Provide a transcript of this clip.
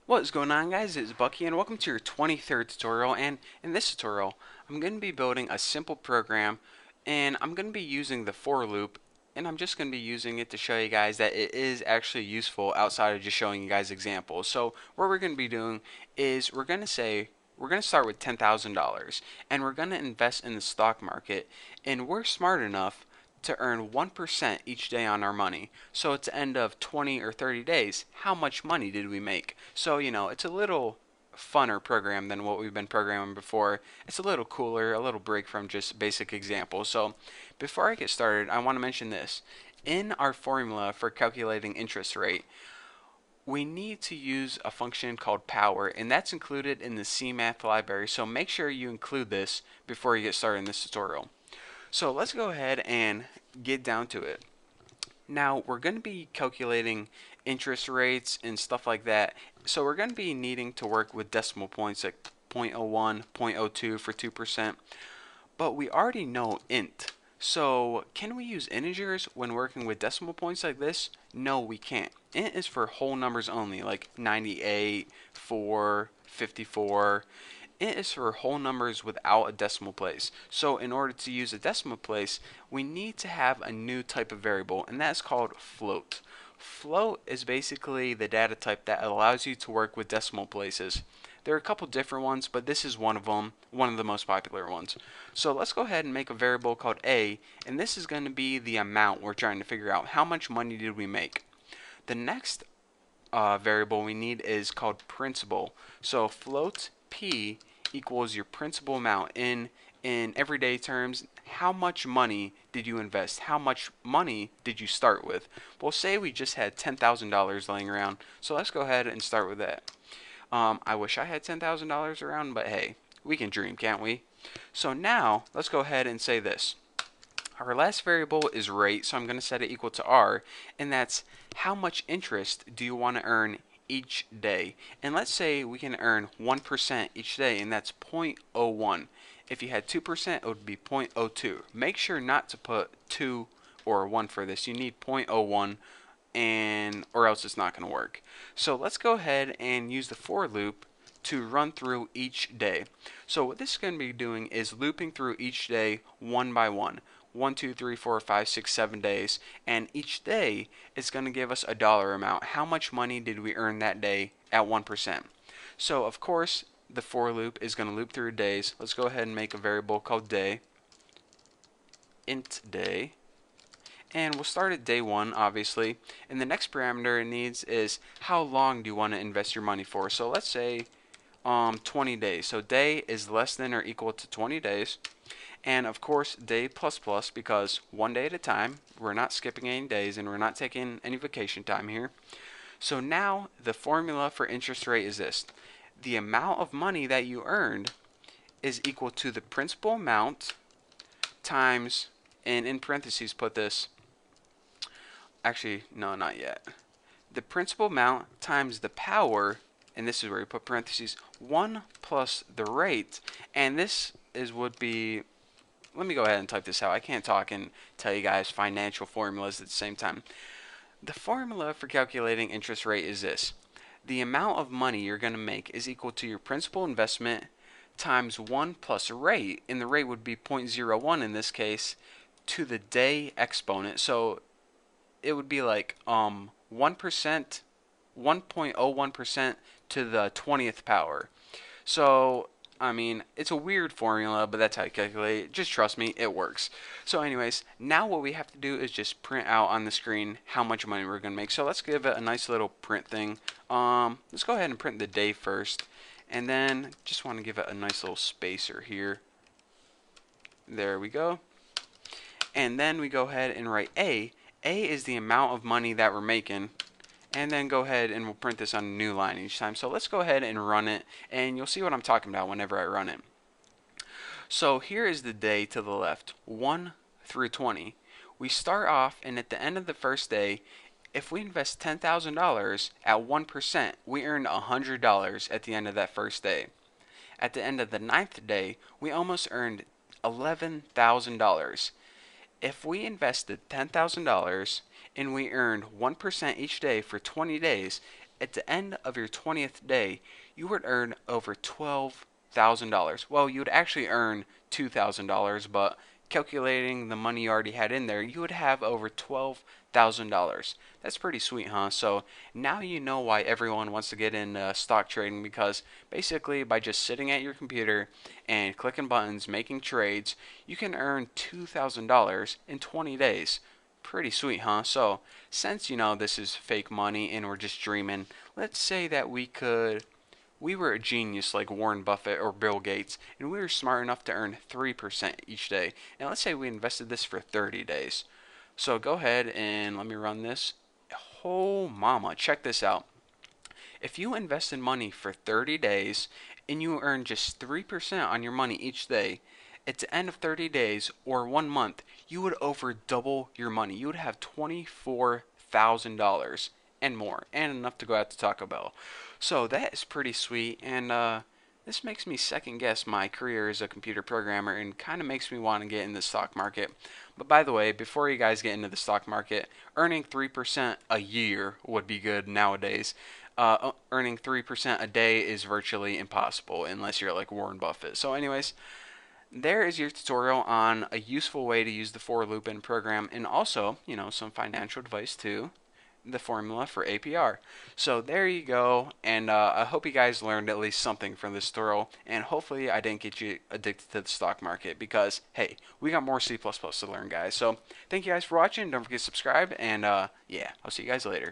What is going on, guys? It's Bucky and welcome to your 23rd tutorial. And in this tutorial I'm going to be building a simple program, and I'm going to be using the for loop, and I'm just going to be using it to show you guys that it is actually useful outside of just showing you guys examples. So what we're going to be doing is we're going to start with $10,000 and we're going to invest in the stock market, and we're smart enough to earn 1% each day on our money. So at the end of 20 or 30 days, how much money did we make? So, it's a little funner program than what we've been programming before. It's a little cooler, a little break from just basic examples. So, before I get started, I want to mention this. In our formula for calculating interest rate, we need to use a function called power, and that's included in the CMath library. So make sure you include this before you get started in this tutorial. So let's go ahead and get down to it. Now we're going to be calculating interest rates and stuff like that. So we're going to be needing to work with decimal points like 0.01, 0.02 for 2%. But we already know int. So can we use integers when working with decimal points like this? No, we can't. Int is for whole numbers only, like 98, 4, 54. Int is for whole numbers without a decimal place. So in order to use a decimal place, we need to have a new type of variable, and that's called float. Float is basically the data type that allows you to work with decimal places. There are a couple different ones, but this is one of them, one of the most popular ones. So let's go ahead and make a variable called a, and this is going to be the amount we're trying to figure out. How much money did we make? The next variable we need is called principal. So float p equals your principal amount in everyday terms. How much money did you invest? How much money did you start with? Well, say we just had $10,000 laying around, so let's go ahead and start with that. I wish I had $10,000 around, but hey, we can dream, can't we? So now let's go ahead and say this. Our last variable is rate, so I'm going to set it equal to r, and that's how much interest do you want to earn each day. And let's say we can earn 1% each day, and that's 0.01. If you had 2%, it would be 0.02. Make sure not to put 2 or 1 for this. You need 0.01, and or else it's not going to work. So let's go ahead and use the for loop to run through each day. So what this is going to be doing is looping through each day one by one. 1, 2, 3, 4, 5, 6, 7 days, and each day is going to give us a dollar amount. How much money did we earn that day at 1%? So of course the for loop is going to loop through days. Let's go ahead and make a variable called day, int day, and we'll start at day 1, obviously, and the next parameter it needs is how long do you want to invest your money for. So let's say 20 days. So day is less than or equal to 20 days. And of course day plus plus, because one day at a time. We're not skipping any days and we're not taking any vacation time here. So now the formula for interest rate is this. The amount of money that you earned is equal to the principal amount times, and in parentheses put this, actually no, not yet, the principal amount times the power, and this is where you put parentheses, 1 plus the rate, and this is would be, let me go ahead and type this out. I can't talk and tell you guys financial formulas at the same time. The formula for calculating interest rate is this. The amount of money you're going to make is equal to your principal investment times 1 plus rate, and the rate would be 0.01 in this case, to the day exponent. So it would be like 1%, 1.01% to the 20th power. So I mean, it's a weird formula, but that's how you calculate it. Just trust me, it works. So anyways, now what we have to do is just print out on the screen how much money we're going to make. So let's give it a nice little print thing. Let's go ahead and print the day first. And then just want to give it a nice little spacer here. There we go. And then we go ahead and write A. A is the amount of money that we're making. And then go ahead and we'll print this on a new line each time. So let's go ahead and run it, and you'll see what I'm talking about whenever I run it. So here is the day to the left, 1 through 20. We start off, and at the end of the first day, if we invest $10,000 at 1%, we earn $100 at the end of that first day. At the end of the ninth day, we almost earned $11,000. If we invested $10,000 and we earned 1% each day for 20 days, at the end of your 20th day, you would earn over $12,000. Well, you would actually earn $2,000, but calculating the money you already had in there, you would have over $12,000. That's pretty sweet, huh? So now you know why everyone wants to get in stock trading, because basically by just sitting at your computer and clicking buttons, making trades, you can earn $2,000 in 20 days. Pretty sweet, huh? So since this is fake money and we're just dreaming, let's say that we were a genius like Warren Buffett or Bill Gates, and we were smart enough to earn 3% each day. And let's say we invested this for 30 days. So go ahead and let me run this. Oh, mama, check this out. If you invest in money for 30 days and you earn just 3% on your money each day, at the end of 30 days or 1 month, you would over double your money. You would have $24,000 and more, and enough to go out to Taco Bell. So that is pretty sweet, and this makes me second guess my career as a computer programmer and kind of makes me want to get in the stock market. But by the way, before you guys get into the stock market, earning 3% a year would be good nowadays. Earning 3% a day is virtually impossible unless you're like Warren Buffett. So, anyways, there is your tutorial on a useful way to use the for loop in program, and also, some financial advice too, the formula for APR. So there you go, and I hope you guys learned at least something from this tutorial, and hopefully I didn't get you addicted to the stock market, because hey, we got more C++ to learn, guys. So thank you guys for watching. Don't forget to subscribe, and yeah, I'll see you guys later.